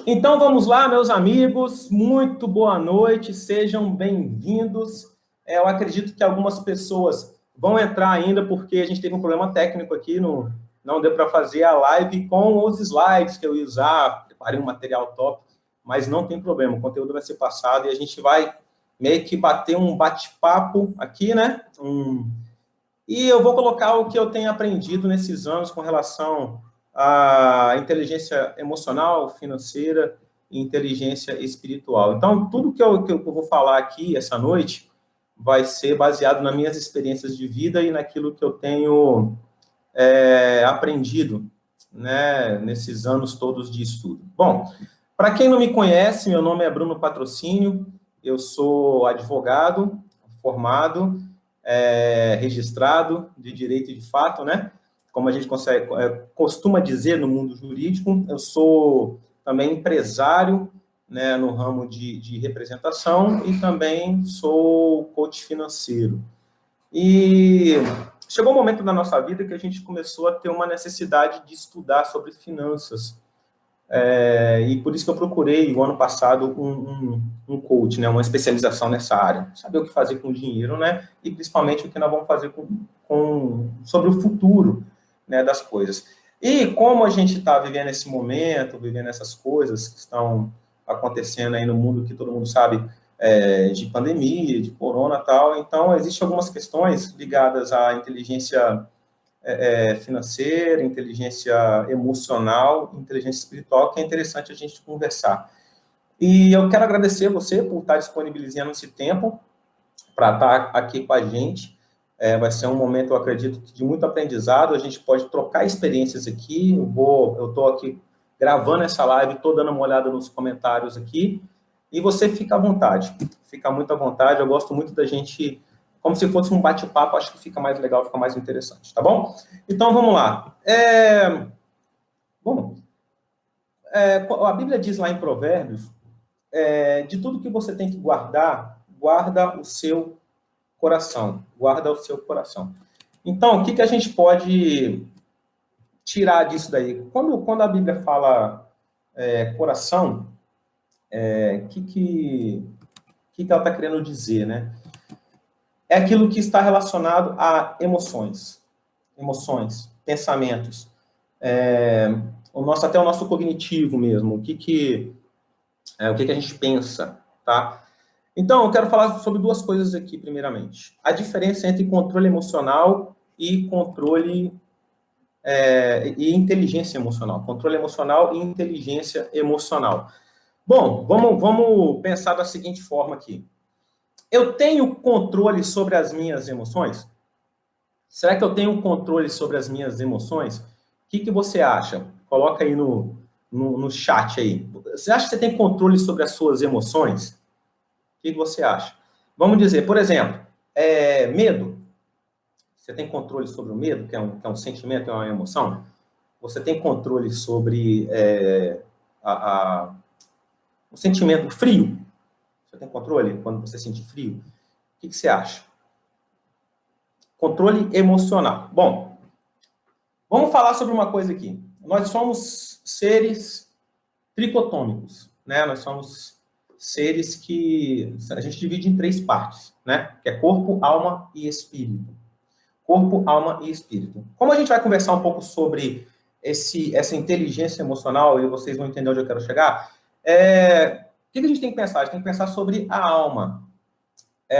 Então vamos lá, meus amigos, muito boa noite, sejam bem-vindos. Eu acredito que algumas pessoas vão entrar ainda, porque a gente teve um problema técnico aqui, não deu para fazer a live com os slides que eu ia usar, preparei um material top, mas não tem problema, o conteúdo vai ser passado e a gente vai meio que bater um bate-papo aqui, né? E eu vou colocar o que eu tenho aprendido nesses anos com relação à inteligência emocional, financeira e inteligência espiritual. Então, tudo que eu vou falar aqui essa noite vai ser baseado nas minhas experiências de vida e naquilo que eu tenho aprendido, né, nesses anos todos de estudo. Bom, para quem não me conhece, meu nome é Bruno Patrocínio, eu sou advogado formado, registrado de direito de fato, né? Como a gente costuma dizer no mundo jurídico, eu sou também empresário, né, no ramo de representação e também sou coach financeiro. E chegou um momento na nossa vida que a gente começou a ter uma necessidade de estudar sobre finanças. E por isso que eu procurei, o ano passado, um coach, né, uma especialização nessa área. Saber o que fazer com o dinheiro, né? E principalmente o que nós vamos fazer sobre o futuro, né, das coisas. E como a gente está vivendo esse momento, vivendo essas coisas que estão acontecendo aí no mundo, que todo mundo sabe, de pandemia, de corona e tal, então existem algumas questões ligadas à inteligência financeira, inteligência emocional, inteligência espiritual, que é interessante a gente conversar. E eu quero agradecer a você por estar disponibilizando esse tempo para estar aqui com a gente. Vai ser um momento, eu acredito, de muito aprendizado, a gente pode trocar experiências aqui, eu estou aqui gravando essa live, estou dando uma olhada nos comentários aqui, e você fica à vontade, fica muito à vontade, eu gosto muito da gente, como se fosse um bate-papo, acho que fica mais legal, fica mais interessante, tá bom? Então, vamos lá. A Bíblia diz lá em Provérbios, de tudo que você tem que guardar, guarda o seu coração, guarda o seu coração. Então, o que a gente pode tirar disso daí? Quando a Bíblia fala coração, o que ela está querendo dizer, né? É aquilo que está relacionado a emoções, pensamentos, até o nosso cognitivo mesmo, o que a gente pensa, tá? Então, eu quero falar sobre duas coisas aqui, primeiramente. A diferença entre controle emocional e controle e inteligência emocional. Controle emocional e inteligência emocional. Bom, vamos pensar da seguinte forma aqui. Eu tenho controle sobre as minhas emoções? Será que eu tenho controle sobre as minhas emoções? O que você acha? Coloca aí no chat aí. Você acha que você tem controle sobre as suas emoções? O que você acha? Vamos dizer, por exemplo, medo. Você tem controle sobre o medo, que é um sentimento, é uma emoção? Você tem controle sobre o sentimento frio? Você tem controle quando você sente frio? O que você acha? Controle emocional. Bom, vamos falar sobre uma coisa aqui. Nós somos seres tricotômicos, né? Nós somos seres que a gente divide em três partes, né? Que é corpo, alma e espírito. Corpo, alma e espírito. Como a gente vai conversar um pouco sobre essa inteligência emocional, e vocês vão entender onde eu quero chegar, o que a gente tem que pensar? A gente tem que pensar sobre a alma.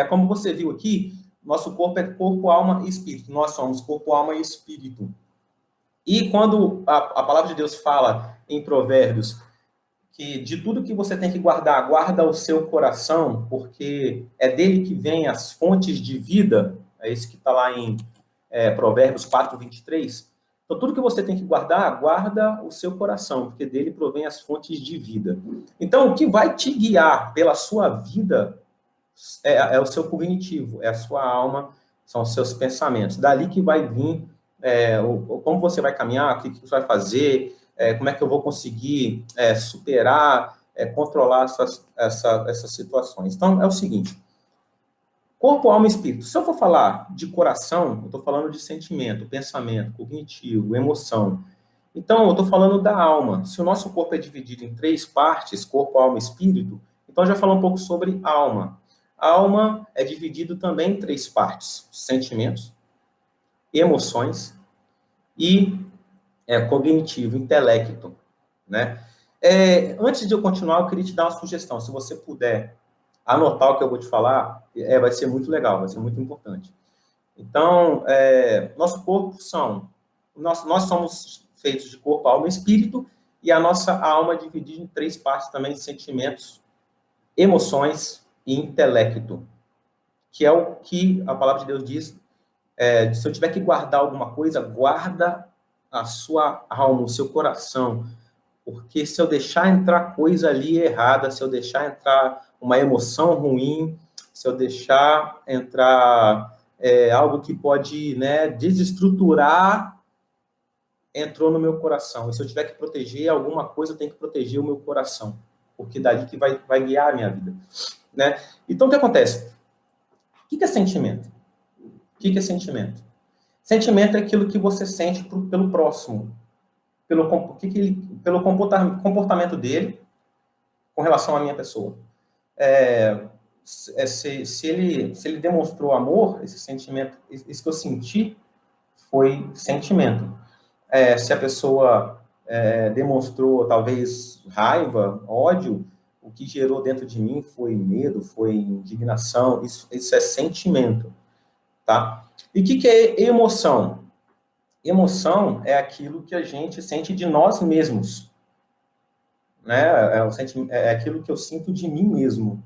Como você viu aqui, nosso corpo é corpo, alma e espírito. Nós somos corpo, alma e espírito. E quando a palavra de Deus fala em Provérbios que de tudo que você tem que guardar, guarda o seu coração, porque é dele que vem as fontes de vida, é isso que está lá em Provérbios 4, 23. Então, tudo que você tem que guardar, guarda o seu coração, porque dele provém as fontes de vida. Então, o que vai te guiar pela sua vida é o seu cognitivo, é a sua alma, são os seus pensamentos. Dali que vai vir como você vai caminhar, o que você vai fazer, como é que eu vou conseguir superar, controlar essas situações. Então, é o seguinte, corpo, alma e espírito. Se eu for falar de coração, eu estou falando de sentimento, pensamento, cognitivo, emoção. Então, eu estou falando da alma. Se o nosso corpo é dividido em 3 partes, corpo, alma e espírito, então já falou um pouco sobre alma. A alma é dividido também em 3 partes: sentimentos, emoções e cognitivo, intelecto, né? Antes de eu continuar, eu queria te dar uma sugestão. Se você puder anotar o que eu vou te falar, vai ser muito legal, vai ser muito importante. Então, nosso corpo nós somos feitos de corpo, alma e espírito, e a nossa alma é dividida em 3 partes também: sentimentos, emoções e intelecto, que é o que a palavra de Deus diz. Se eu tiver que guardar alguma coisa, guarda a sua alma, o seu coração, porque se eu deixar entrar coisa ali errada, se eu deixar entrar uma emoção ruim, se eu deixar entrar algo que pode, né, desestruturar, entrou no meu coração. E se eu tiver que proteger alguma coisa, eu tenho que proteger o meu coração, porque daí que vai guiar a minha vida, né? Então, o que acontece? O que é sentimento? O que é sentimento? Sentimento é aquilo que você sente pelo próximo, pelo comportamento dele com relação à minha pessoa. Se ele demonstrou amor, esse sentimento, isso que eu senti, foi sentimento. Se a pessoa demonstrou, talvez, raiva, ódio, o que gerou dentro de mim foi medo, foi indignação, isso é sentimento, tá? E o que é emoção? Emoção é aquilo que a gente sente de nós mesmos, né? É aquilo que eu sinto de mim mesmo,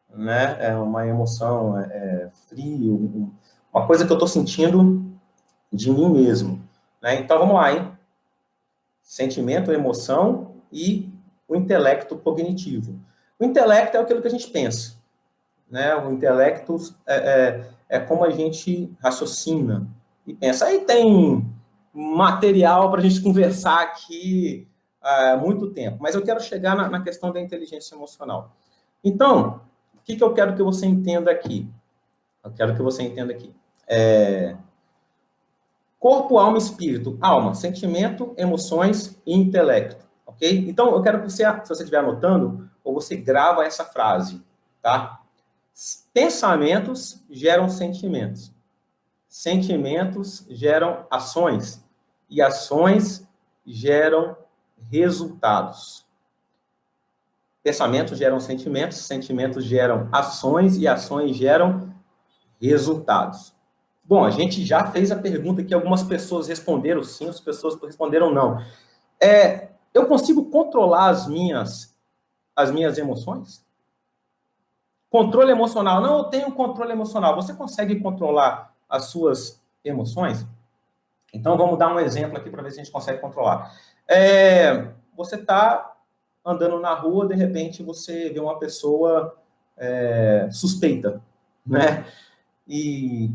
né? É uma emoção, frio, uma coisa que eu estou sentindo de mim mesmo, né? Então, vamos lá, hein? Sentimento, emoção e o intelecto cognitivo. O intelecto é aquilo que a gente pensa, né? O intelecto é como a gente raciocina e pensa. Aí tem material para a gente conversar aqui há muito tempo, mas eu quero chegar na questão da inteligência emocional. Então, o que eu quero que você entenda aqui? Eu quero que você entenda aqui. Corpo, alma e espírito. Alma, sentimento, emoções e intelecto. Ok? Então, eu quero que você, se você estiver anotando, ou você grava essa frase, tá? Pensamentos geram sentimentos. Sentimentos geram ações. E ações geram resultados. Pensamentos geram sentimentos, sentimentos geram ações e ações geram resultados. Bom, a gente já fez a pergunta que algumas pessoas responderam sim, as pessoas responderam não. Eu consigo controlar as minhas emoções? Controle emocional. Não, eu tenho controle emocional. Você consegue controlar as suas emoções? Então, vamos dar um exemplo aqui para ver se a gente consegue controlar. Você está andando na rua, de repente você vê uma pessoa suspeita, né? E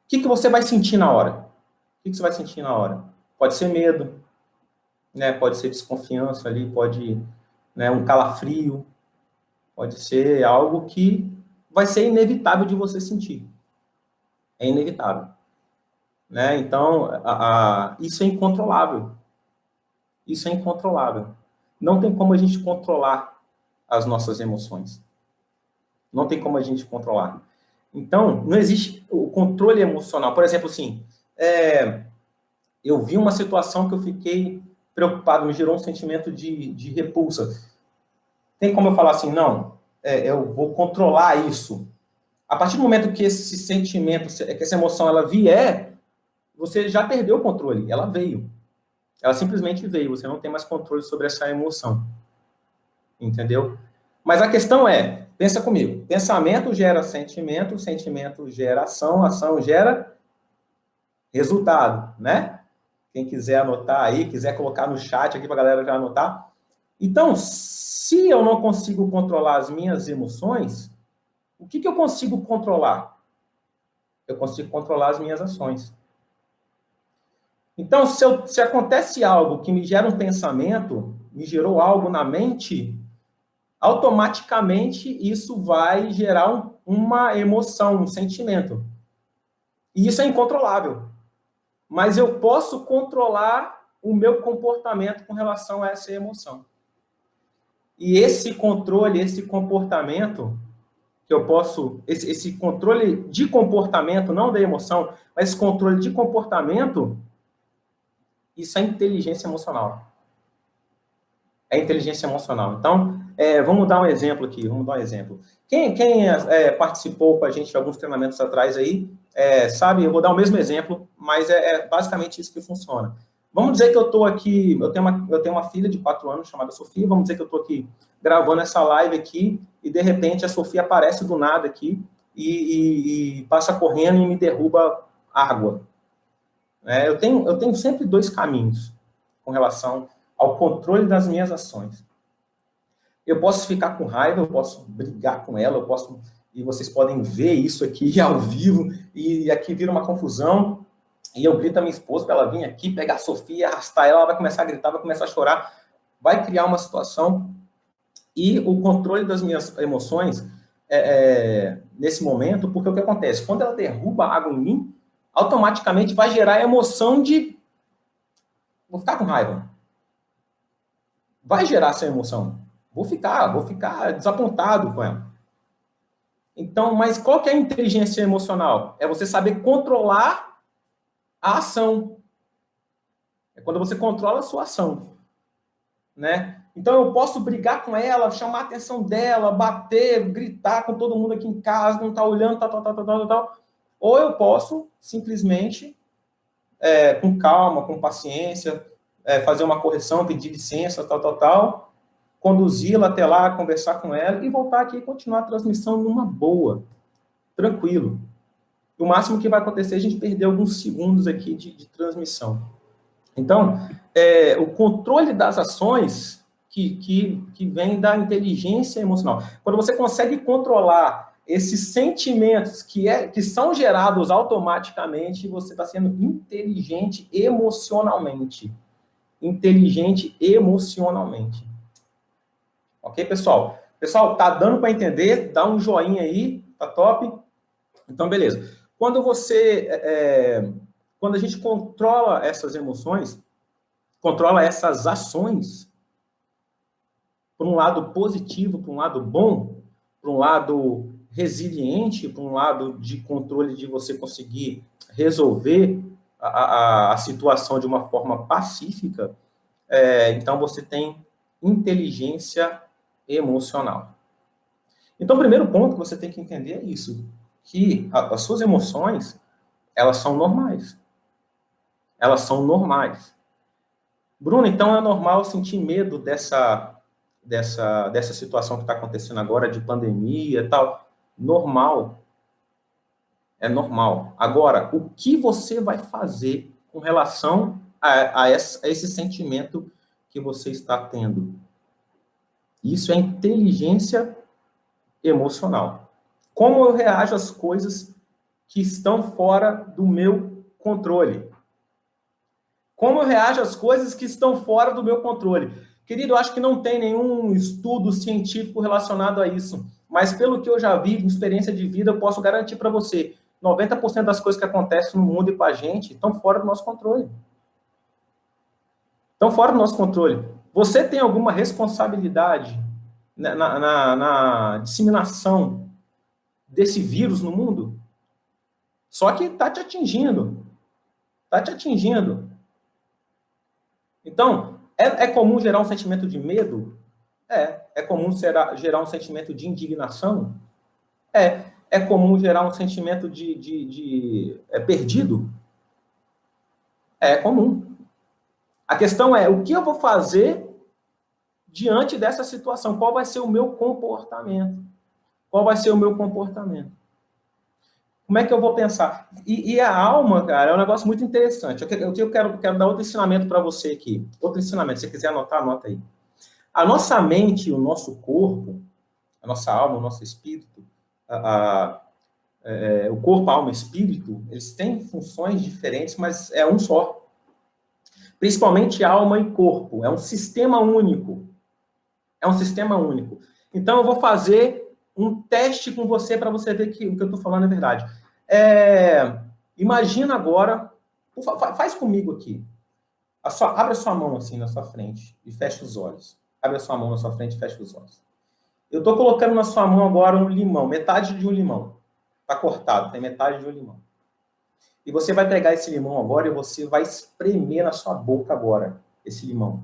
o que você vai sentir na hora? O que você vai sentir na hora? Pode ser medo, né? Pode ser desconfiança ali, pode, né, um calafrio, pode ser algo que vai ser inevitável de você sentir. É inevitável, né? Então, isso é incontrolável. Isso é incontrolável. Não tem como a gente controlar as nossas emoções. Não tem como a gente controlar. Então, não existe o controle emocional. Por exemplo, assim, eu vi uma situação que eu fiquei preocupado, me gerou um sentimento de repulsa. Tem como eu falar assim, não, eu vou controlar isso. A partir do momento que esse sentimento, que essa emoção, ela vier, você já perdeu o controle. Ela veio. Ela simplesmente veio. Você não tem mais controle sobre essa emoção. Entendeu? Mas a questão pensa comigo, pensamento gera sentimento, sentimento gera ação, ação gera resultado, né? Quem quiser anotar aí, quiser colocar no chat aqui para a galera já anotar. Então, se eu não consigo controlar as minhas emoções, o que eu consigo controlar? Eu consigo controlar as minhas ações. Então, se acontece algo que me gera um pensamento, me gerou algo na mente, automaticamente isso vai gerar uma emoção, um sentimento. E isso é incontrolável. Mas eu posso controlar o meu comportamento com relação a essa emoção. E esse controle, esse comportamento que eu posso, esse controle de comportamento, não da emoção, mas esse controle de comportamento, isso é inteligência emocional. É inteligência emocional. Então, vamos dar um exemplo aqui, Quem participou com a gente de alguns treinamentos atrás aí, sabe, eu vou dar o mesmo exemplo, mas é basicamente isso que funciona. Vamos dizer que eu estou aqui, eu tenho uma filha de 4 anos chamada Sofia, vamos dizer que eu estou aqui gravando essa live aqui, e de repente a Sofia aparece do nada aqui, e passa correndo e me derruba água. Eu tenho sempre 2 caminhos com relação ao controle das minhas ações. Eu posso ficar com raiva, eu posso brigar com ela, e vocês podem ver isso aqui ao vivo, e aqui vira uma confusão, e eu grito a minha esposa para ela vir aqui, pegar a Sofia, arrastar ela vai começar a gritar, vai começar a chorar, vai criar uma situação, e o controle das minhas emoções nesse momento, porque o que acontece? Quando ela derruba água em mim, automaticamente vai gerar a emoção de vou ficar com raiva. Vai gerar essa emoção. Vou ficar desapontado com ela. Então, mas qual que é a inteligência emocional? É você saber controlar a ação. É quando você controla a sua ação. Né? Então, eu posso brigar com ela, chamar a atenção dela, bater, gritar com todo mundo aqui em casa, não tá olhando, tal. Ou eu posso simplesmente, com calma, com paciência, fazer uma correção, pedir licença, tal, conduzi-la até lá, conversar com ela e voltar aqui e continuar a transmissão numa boa, tranquilo. O máximo que vai acontecer é a gente perder alguns segundos aqui de transmissão. Então, o controle das ações que vem da inteligência emocional. Quando você consegue controlar esses sentimentos que são gerados automaticamente, você está sendo inteligente emocionalmente. Inteligente emocionalmente. Ok, pessoal? Pessoal, tá dando para entender? Dá um joinha aí, tá top? Então, beleza. Quando a gente controla essas emoções, controla essas ações, por um lado positivo, por um lado bom, por um lado resiliente, por um lado de controle de você conseguir resolver a situação de uma forma pacífica, então você tem inteligência emocional. Então, o primeiro ponto que você tem que entender é isso, que as suas emoções, elas são normais. Elas são normais. Bruno, então é normal sentir medo dessa situação que está acontecendo agora, de pandemia e tal? Normal. É normal. Agora, o que você vai fazer com relação a esse sentimento que você está tendo? Isso é inteligência emocional. Como eu reajo às coisas que estão fora do meu controle? Como eu reajo às coisas que estão fora do meu controle? Querido, eu acho que não tem nenhum estudo científico relacionado a isso, mas pelo que eu já vi, de experiência de vida, eu posso garantir para você, 90% das coisas que acontecem no mundo e com a gente estão fora do nosso controle. Estão fora do nosso controle. Você tem alguma responsabilidade na disseminação desse vírus no mundo? Só que está te atingindo. Está te atingindo. Então, é comum gerar um sentimento de medo? É comum gerar um sentimento de indignação? É comum gerar um sentimento de perdido? É comum. A questão é, o que eu vou fazer diante dessa situação? Qual vai ser o meu comportamento? Qual vai ser o meu comportamento? Como é que eu vou pensar? E a alma, cara, é um negócio muito interessante. Eu quero dar outro ensinamento para você aqui. Outro ensinamento. Se você quiser anotar, anota aí. A nossa mente, o nosso corpo, a nossa alma, o nosso espírito, o corpo, a alma e o espírito, eles têm funções diferentes, mas é um só. Principalmente alma e corpo. É um sistema único. É um sistema único. Então, eu vou fazer um teste com você para você ver que o que eu estou falando é verdade. Imagina agora, faz comigo aqui. Abre a sua mão assim na sua frente e fecha os olhos. Abre a sua mão na sua frente e fecha os olhos. Eu estou colocando na sua mão agora um limão, metade de um limão. Está cortado, tem metade de um limão. E você vai pegar esse limão agora e você vai espremer na sua boca agora esse limão.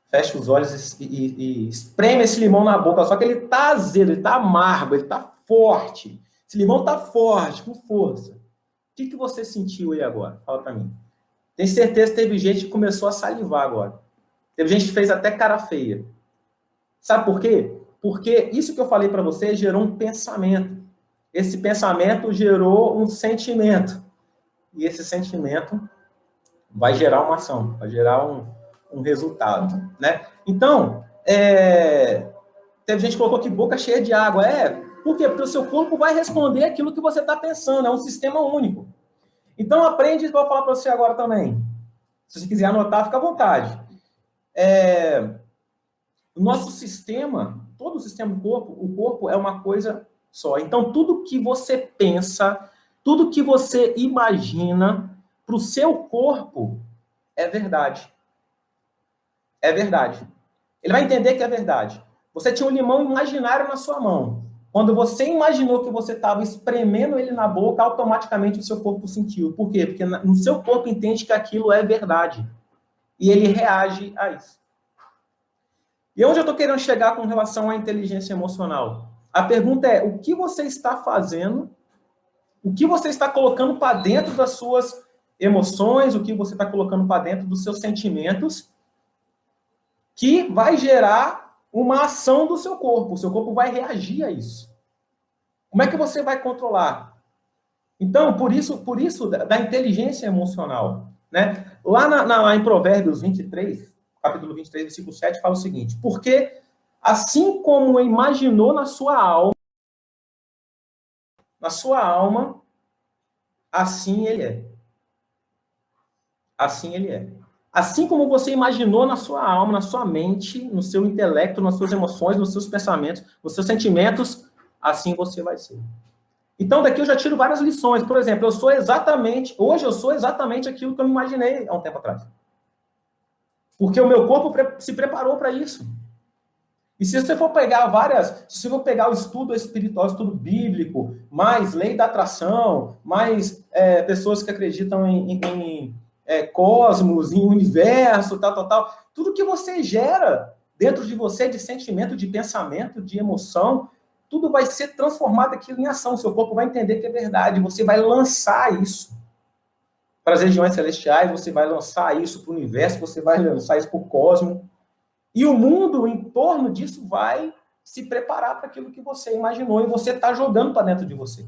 Fecha os olhos e espreme esse limão na boca. Só que ele está azedo, ele está amargo, ele está forte. Esse limão está forte, com força. O que você sentiu aí agora? Fala para mim. Tenho certeza que teve gente que começou a salivar agora. Teve gente que fez até cara feia. Sabe por quê? Porque isso que eu falei para você gerou um pensamento. Esse pensamento gerou um sentimento. E esse sentimento vai gerar uma ação, vai gerar um resultado, né? Então, teve gente que colocou aqui boca cheia de água. Por quê? Porque o seu corpo vai responder aquilo que você está pensando. É um sistema único. Então, aprende, vou falar para você agora também. Se você quiser anotar, fica à vontade. O nosso sistema, todo o sistema do corpo, o corpo é uma coisa só. Então, tudo que você pensa, tudo que você imagina para o seu corpo é verdade. É verdade. Ele vai entender que é verdade. Você tinha um limão imaginário na sua mão. Quando você imaginou que você estava espremendo ele na boca, automaticamente o seu corpo sentiu. Por quê? Porque no seu corpo entende que aquilo é verdade. E ele reage a isso. E onde eu estou querendo chegar com relação à inteligência emocional? A pergunta é, o que você está fazendo, o que você está colocando para dentro das suas emoções, o que você está colocando para dentro dos seus sentimentos, que vai gerar uma ação do seu corpo. O seu corpo vai reagir a isso. Como é que você vai controlar? Então, por isso da inteligência emocional, né? Lá em Provérbios 23, capítulo 23, versículo 7, fala o seguinte: porque assim como imaginou na sua alma, assim ele é. Assim ele é. Assim como você imaginou na sua alma, na sua mente, no seu intelecto, nas suas emoções, nos seus pensamentos, nos seus sentimentos, assim você vai ser. Então, daqui eu já tiro várias lições. Por exemplo, hoje eu sou exatamente aquilo que eu me imaginei há um tempo atrás. Porque o meu corpo se preparou para isso. E se você for pegar se você for pegar o estudo espiritual, o estudo bíblico, mais lei da atração, mais pessoas que acreditam em cosmos, em universo, tal, tudo que você gera dentro de você de sentimento, de pensamento, de emoção, tudo vai ser transformado aquilo em ação. O seu corpo vai entender que é verdade. Você vai lançar isso para as regiões celestiais, você vai lançar isso para o universo, você vai lançar isso para o cosmos. E o mundo em torno disso vai se preparar para aquilo que você imaginou e você está jogando para dentro de você.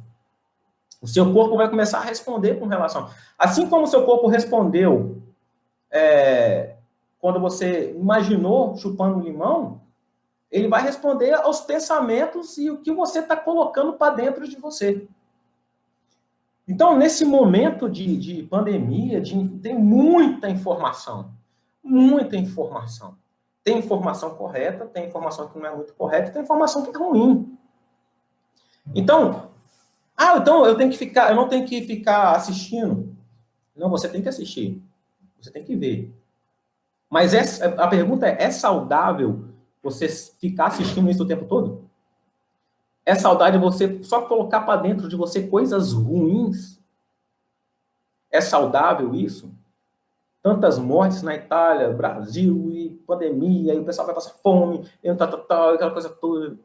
O seu corpo vai começar a responder com relação. Assim como o seu corpo respondeu quando você imaginou chupando um limão, ele vai responder aos pensamentos e o que você está colocando para dentro de você. Então, nesse momento de pandemia, tem muita informação. Muita informação. Tem informação correta, tem informação que não é muito correta, tem informação que é ruim. Então, eu não tenho que ficar assistindo. Não, você tem que assistir. Você tem que ver. Mas a pergunta é saudável você ficar assistindo isso o tempo todo? É saudável você só colocar para dentro de você coisas ruins? É saudável isso? Tantas mortes na Itália, Brasil, e pandemia, e o pessoal vai passar fome, e aquela coisa toda.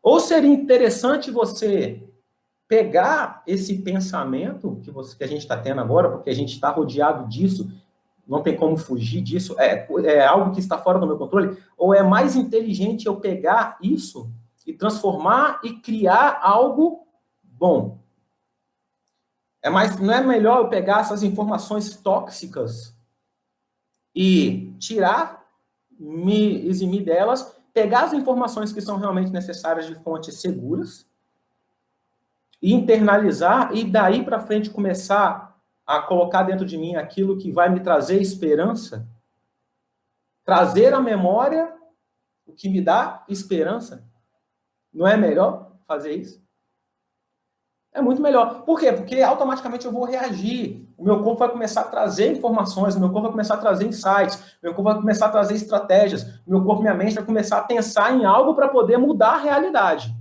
Ou seria interessante você pegar esse pensamento que a gente está tendo agora, porque a gente está rodeado disso, não tem como fugir disso, é algo que está fora do meu controle, ou é mais inteligente eu pegar isso e transformar e criar algo bom? Não é melhor eu pegar essas informações tóxicas e me eximir delas, pegar as informações que são realmente necessárias de fontes seguras, e internalizar, e daí para frente começar a colocar dentro de mim aquilo que vai me trazer esperança, trazer à memória o que me dá esperança? Não é melhor fazer isso? É muito melhor. Por quê? Porque automaticamente eu vou reagir. O meu corpo vai começar a trazer informações, o meu corpo vai começar a trazer insights, o meu corpo vai começar a trazer estratégias, o meu corpo e minha mente vai começar a pensar em algo para poder mudar a realidade.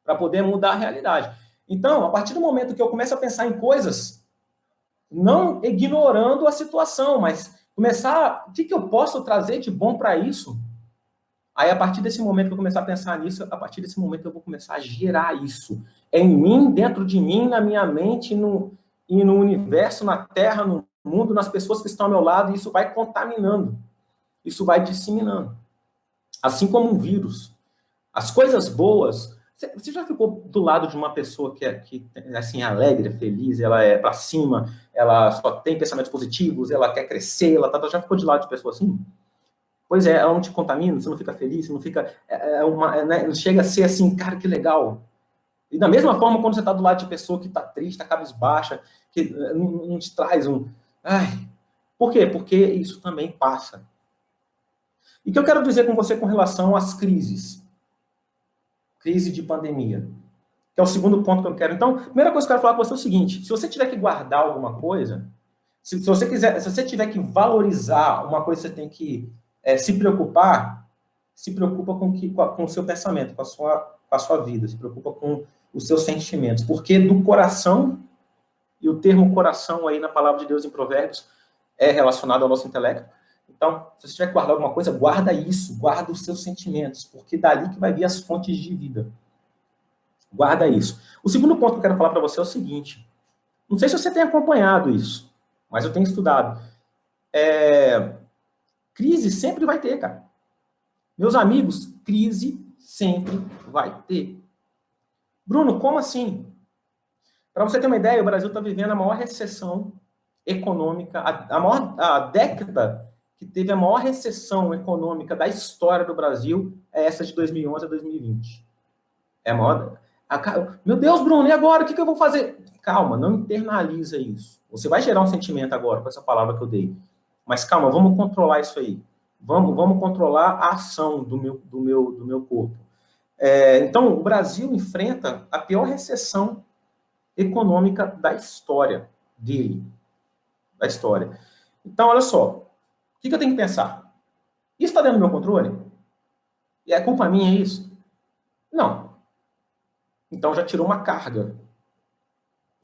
Para poder mudar a realidade. Então, a partir do momento que eu começo a pensar em coisas, não ignorando a situação, mas começar, o que eu posso trazer de bom para isso? Aí, a partir desse momento que eu começar a pensar nisso, a partir desse momento eu vou começar a gerar isso. Em mim, dentro de mim, na minha mente, e no universo, na Terra, no mundo, nas pessoas que estão ao meu lado, e isso vai contaminando. Isso vai disseminando. Assim como um vírus. As coisas boas... Você já ficou do lado de uma pessoa que assim, é alegre, feliz, ela é pra cima, ela só tem pensamentos positivos, ela quer crescer, ela já ficou de lado de pessoa assim? Pois é, ela não te contamina, você não fica feliz, você não fica... né, chega a ser assim, cara, que legal. E da mesma forma, quando você está do lado de pessoa que está triste, está cabisbaixa, que não te traz um... Ai, por quê? Porque isso também passa. E o que eu quero dizer com você com relação às crises? Crise de pandemia. Que é o segundo ponto que eu quero. Então, a primeira coisa que eu quero falar com você é o seguinte, se você tiver que guardar alguma coisa, se você tiver que valorizar uma coisa, você tem que se preocupar, se preocupa com o seu pensamento, com a sua vida, se preocupa com os seus sentimentos, porque do coração, e o termo coração aí na palavra de Deus em Provérbios é relacionado ao nosso intelecto. Então, se você tiver que guardar alguma coisa, guarda isso, guarda os seus sentimentos, porque dali que vai vir as fontes de vida. Guarda isso. O segundo ponto que eu quero falar para você é o seguinte, não sei se você tem acompanhado isso, mas eu tenho estudado. Crise sempre vai ter, cara. Meus amigos, crise sempre vai ter. Bruno, como assim? Para você ter uma ideia, o Brasil está vivendo a maior recessão econômica, a década que teve a maior recessão econômica da história do Brasil é essa de 2011 a 2020. É a maior... Meu Deus, Bruno, e agora? O que eu vou fazer? Calma, não internaliza isso. Você vai gerar um sentimento agora com essa palavra que eu dei. Mas calma, vamos controlar isso aí. Vamos controlar a ação do meu corpo. Então, o Brasil enfrenta a pior recessão econômica da história dele. Da história. Então, olha só. O que eu tenho que pensar? Isso está dentro do meu controle? E é culpa minha isso? Não. Então, já tirou uma carga.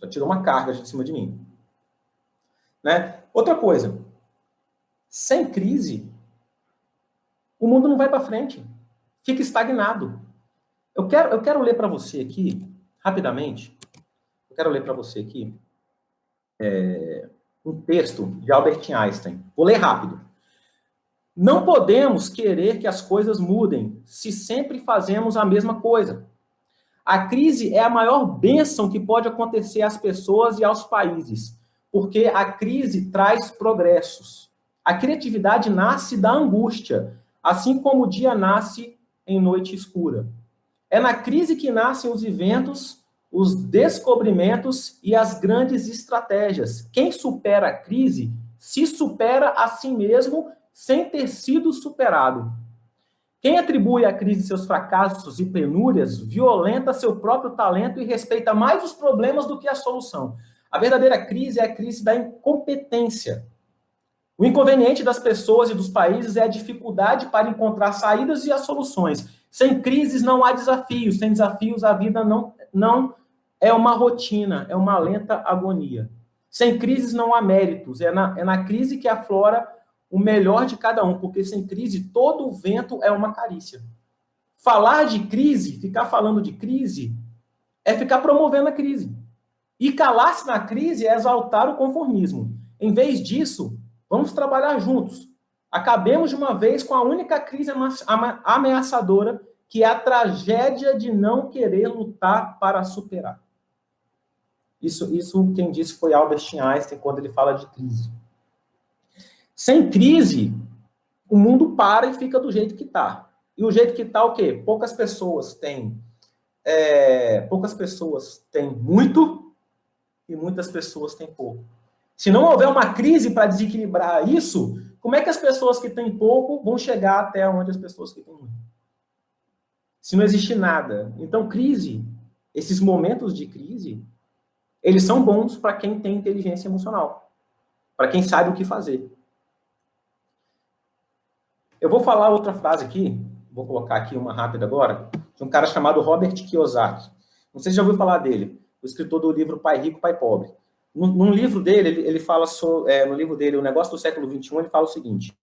Já tirou uma carga de cima de mim. Né? Outra coisa. Sem crise, o mundo não vai para frente. Fica estagnado. Eu quero ler para você aqui, rapidamente, eu quero ler para você aqui um texto de Albert Einstein. Vou ler rápido. Não podemos querer que as coisas mudem se sempre fazemos a mesma coisa. A crise é a maior bênção que pode acontecer às pessoas e aos países, porque a crise traz progressos. A criatividade nasce da angústia, assim como o dia nasce em noite escura. É na crise que nascem os inventos, os descobrimentos e as grandes estratégias. Quem supera a crise se supera a si mesmo sem ter sido superado. Quem atribui à crise seus fracassos e penúrias violenta seu próprio talento e respeita mais os problemas do que a solução. A verdadeira crise é a crise da incompetência. O inconveniente das pessoas e dos países é a dificuldade para encontrar saídas e as soluções. Sem crises não há desafios. Sem desafios a vida não é uma rotina, é uma lenta agonia. Sem crises não há méritos. É na crise que aflora o melhor de cada um, porque sem crise todo o vento é uma carícia. Falar de crise, ficar falando de crise, é ficar promovendo a crise. E calar-se na crise é exaltar o conformismo. Em vez disso, vamos trabalhar juntos. Acabemos de uma vez com a única crise ameaçadora, que é a tragédia de não querer lutar para superar. Isso quem disse foi Albert Einstein, quando ele fala de crise. Sem crise, o mundo para e fica do jeito que está. E o jeito que está, o quê? Poucas pessoas têm muito e muitas pessoas têm pouco. Se não houver uma crise para desequilibrar isso, como é que as pessoas que têm pouco vão chegar até onde as pessoas que têm muito? Se não existe nada. Então, crise esses momentos de crise, eles são bons para quem tem inteligência emocional, para quem sabe o que fazer. Eu vou falar outra frase aqui, vou colocar aqui uma rápida agora, de um cara chamado Robert Kiyosaki. Não sei se já ouviu falar dele, o escritor do livro Pai Rico, Pai Pobre. Num livro dele, ele fala sobre, no livro dele, O Negócio do Século XXI, ele fala o seguinte: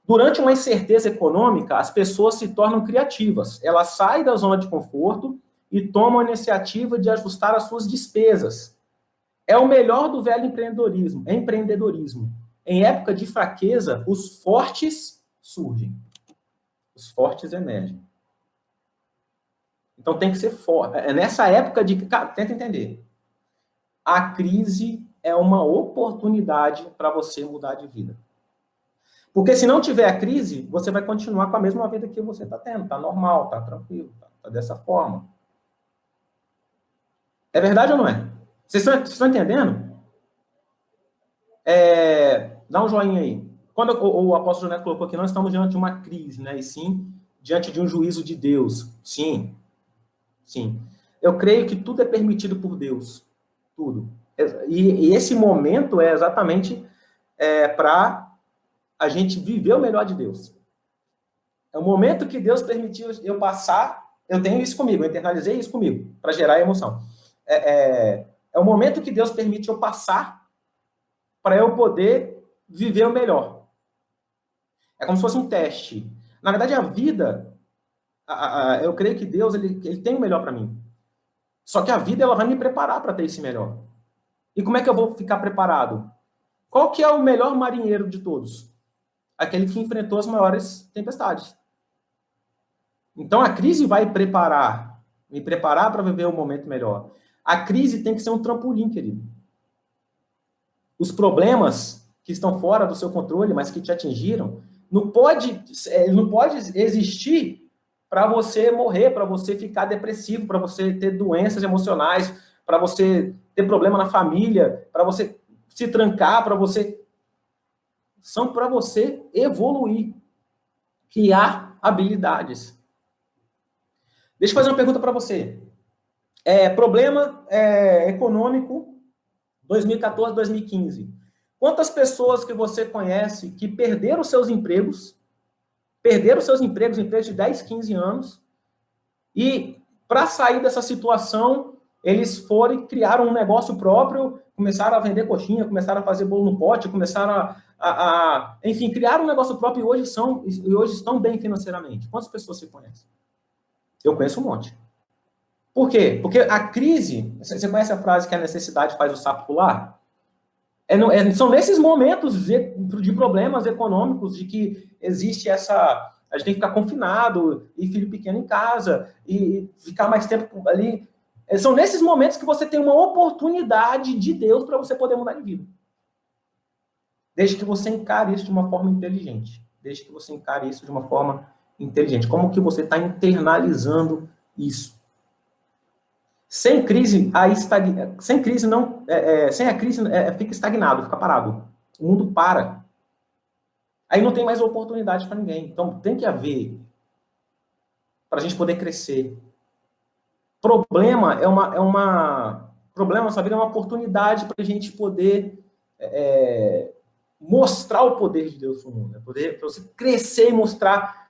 durante uma incerteza econômica, as pessoas se tornam criativas. Elas saem da zona de conforto e tomam a iniciativa de ajustar as suas despesas. É o melhor do velho empreendedorismo. Em época de fraqueza, os fortes surgem. Os fortes emergem. Então tem que ser forte. É nessa época de... Cara, tenta entender. A crise é uma oportunidade para você mudar de vida. Porque se não tiver a crise, você vai continuar com a mesma vida que você está tendo. Está normal, está tranquilo, está dessa forma. É verdade ou não é? Vocês estão entendendo? Dá um joinha aí. Quando o apóstolo Neto colocou aqui, nós estamos diante de uma crise, né? E sim, diante de um juízo de Deus. Sim. Sim. Eu creio que tudo é permitido por Deus. Tudo. E esse momento é exatamente para a gente viver o melhor de Deus. É o momento que Deus permitiu eu passar, eu tenho isso comigo, eu internalizei isso comigo, para gerar emoção. É o momento que Deus permite eu passar para eu poder viver o melhor. É como se fosse um teste. Na verdade, a vida, eu creio que Deus ele tem o melhor para mim. Só que a vida ela vai me preparar para ter esse melhor. E como é que eu vou ficar preparado? Qual que é o melhor marinheiro de todos? Aquele que enfrentou as maiores tempestades. Então, a crise vai me preparar para viver um momento melhor. A crise tem que ser um trampolim, querido. Os problemas que estão fora do seu controle, mas que te atingiram, não pode existir para você morrer, para você ficar depressivo, para você ter doenças emocionais, para você ter problema na família, para você se trancar, para você... São para você evoluir, criar habilidades. Deixa eu fazer uma pergunta para você. Problema econômico 2014, 2015. Quantas pessoas que você conhece que perderam seus empregos, empregos de 10, 15 anos, e para sair dessa situação, eles foram e criaram um negócio próprio, começaram a vender coxinha, começaram a fazer bolo no pote, começaram enfim, criaram um negócio próprio e hoje estão bem financeiramente. Quantas pessoas você conhece? Eu conheço um monte. Por quê? Porque a crise... Você conhece a frase que a necessidade faz o sapo pular? São nesses momentos de problemas econômicos, de que existe essa... A gente tem que ficar confinado, e filho pequeno em casa, e ficar mais tempo ali. São nesses momentos que você tem uma oportunidade de Deus para você poder mudar de vida. Desde que você encare isso de uma forma inteligente. Desde que você encare isso de uma forma inteligente. Como que você está internalizando isso? Sem crise, sem a crise fica estagnado, fica parado. O mundo para. Aí não tem mais oportunidade para ninguém. Então tem que haver para a gente poder crescer. Problema problema na sua vida é uma oportunidade para a gente poder mostrar o poder de Deus no mundo, para você crescer e mostrar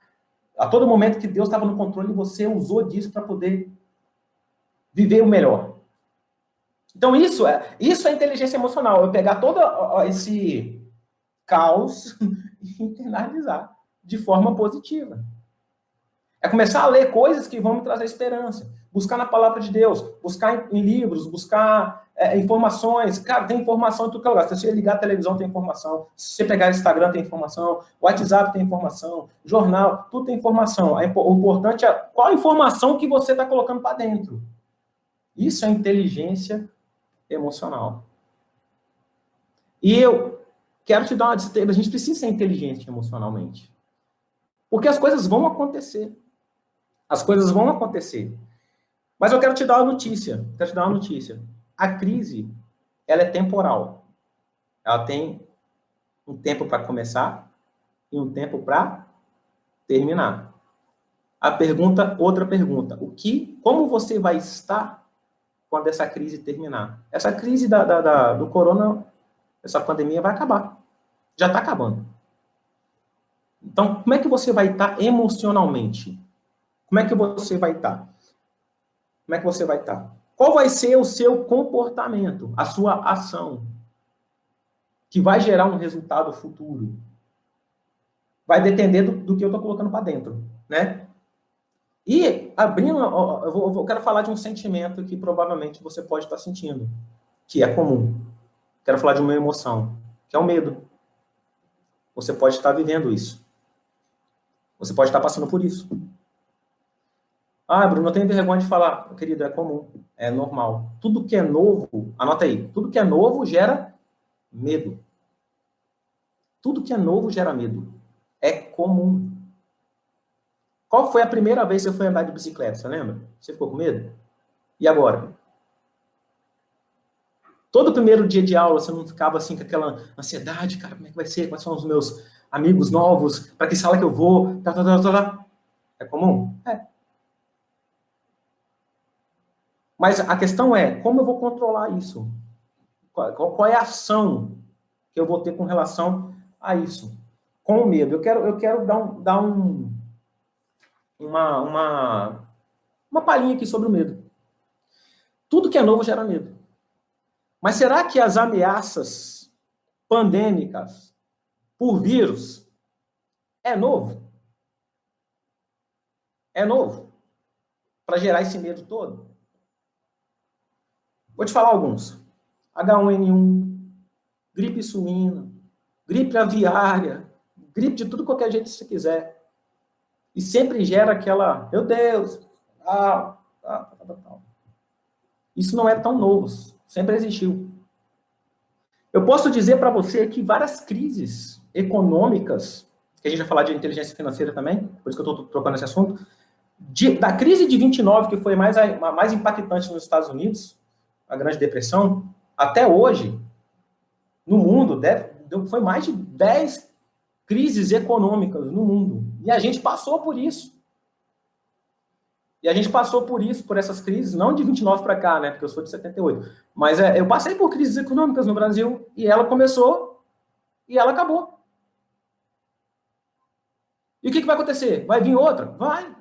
a todo momento que Deus estava no controle e você usou disso para poder viver o melhor. Então, isso é inteligência emocional. Eu pegar todo esse caos e internalizar de forma positiva. É começar a ler coisas que vão me trazer esperança. Buscar na palavra de Deus. Buscar em livros. Buscar informações. Cara, tem informação em tudo que é lugar. Se você ligar a televisão, tem informação. Se você pegar o Instagram, tem informação. O WhatsApp tem informação. Jornal, tudo tem informação. O importante é qual a informação que você está colocando para dentro. Isso é inteligência emocional. E eu quero te dar uma dica. A gente precisa ser inteligente emocionalmente. Porque as coisas vão acontecer. As coisas vão acontecer. Mas eu quero te dar uma notícia. A crise, ela é temporal. Ela tem um tempo para começar e um tempo para terminar. Outra pergunta. Como você vai estar quando essa crise terminar. Essa crise do corona, essa pandemia vai acabar. Já está acabando. Então, como é que você vai estar emocionalmente? Como é que você vai estar? Como é que você vai estar? Qual vai ser o seu comportamento, a sua ação, que vai gerar um resultado futuro? Vai depender do que eu estou colocando para dentro, né? E, abrindo, eu quero falar de um sentimento que provavelmente você pode estar sentindo, que é comum. Quero falar de uma emoção, que é o medo. Você pode estar vivendo isso. Você pode estar passando por isso. Ah, Bruno, eu tenho vergonha de falar. Querido, é comum, é normal. Tudo que é novo, anota aí, tudo que é novo gera medo. Tudo que é novo gera medo. É comum. Qual foi a primeira vez que você foi andar de bicicleta? Você lembra? Você ficou com medo? E agora? Todo primeiro dia de aula, você não ficava assim com aquela ansiedade, cara, como é que vai ser? Quais são os meus amigos novos? Para que sala que eu vou? É comum? É. Mas a questão é, como eu vou controlar isso? Qual é a ação que eu vou ter com relação a isso? Com o medo. Eu quero dar uma palhinha aqui sobre o medo. Tudo que é novo gera medo. Mas será que as ameaças pandêmicas por vírus é novo? É novo? Para gerar esse medo todo? Vou te falar alguns. H1N1, gripe suína, gripe aviária, gripe de tudo qualquer jeito que você quiser. E sempre gera aquela, meu Deus, Isso não é tão novo, sempre existiu. Eu posso dizer para você que várias crises econômicas, que a gente vai falar de inteligência financeira também, por isso que eu estou trocando esse assunto, da crise de 29, que foi mais impactante nos Estados Unidos, a Grande Depressão, até hoje, no mundo, foi mais de 10 crises econômicas no mundo. E a gente passou por isso. E a gente passou por isso, por essas crises, não de 29 para cá, né? Porque eu sou de 78. Mas eu passei por crises econômicas no Brasil e ela começou e ela acabou. E o que vai acontecer? Vai vir outra? Vai.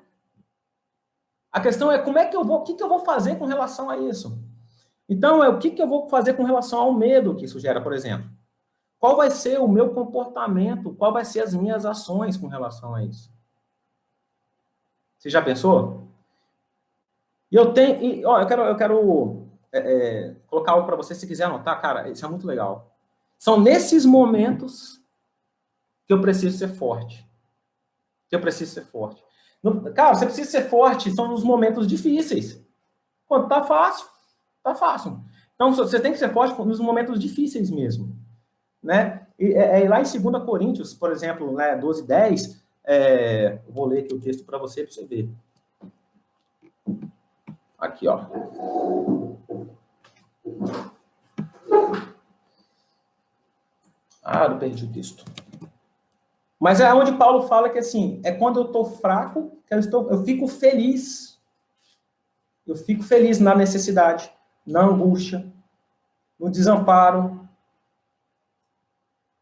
A questão é o que eu vou fazer com relação a isso? Então, o que eu vou fazer com relação ao medo que isso gera, por exemplo? Qual vai ser o meu comportamento? Qual vai ser as minhas ações com relação a isso? Você já pensou? E eu quero colocar algo para você, se quiser anotar, cara, isso é muito legal. São nesses momentos que eu preciso ser forte. Cara, você precisa ser forte, são nos momentos difíceis. Quando tá fácil, tá fácil. Então, você tem que ser forte nos momentos difíceis mesmo. Né? E lá em 2 Coríntios, por exemplo, né, 12:10, vou ler aqui o texto para você ver. Aqui, ó. Eu perdi o texto. Mas é onde Paulo fala que, assim, é quando eu estou fraco que eu fico feliz. Eu fico feliz na necessidade, na angústia, no desamparo.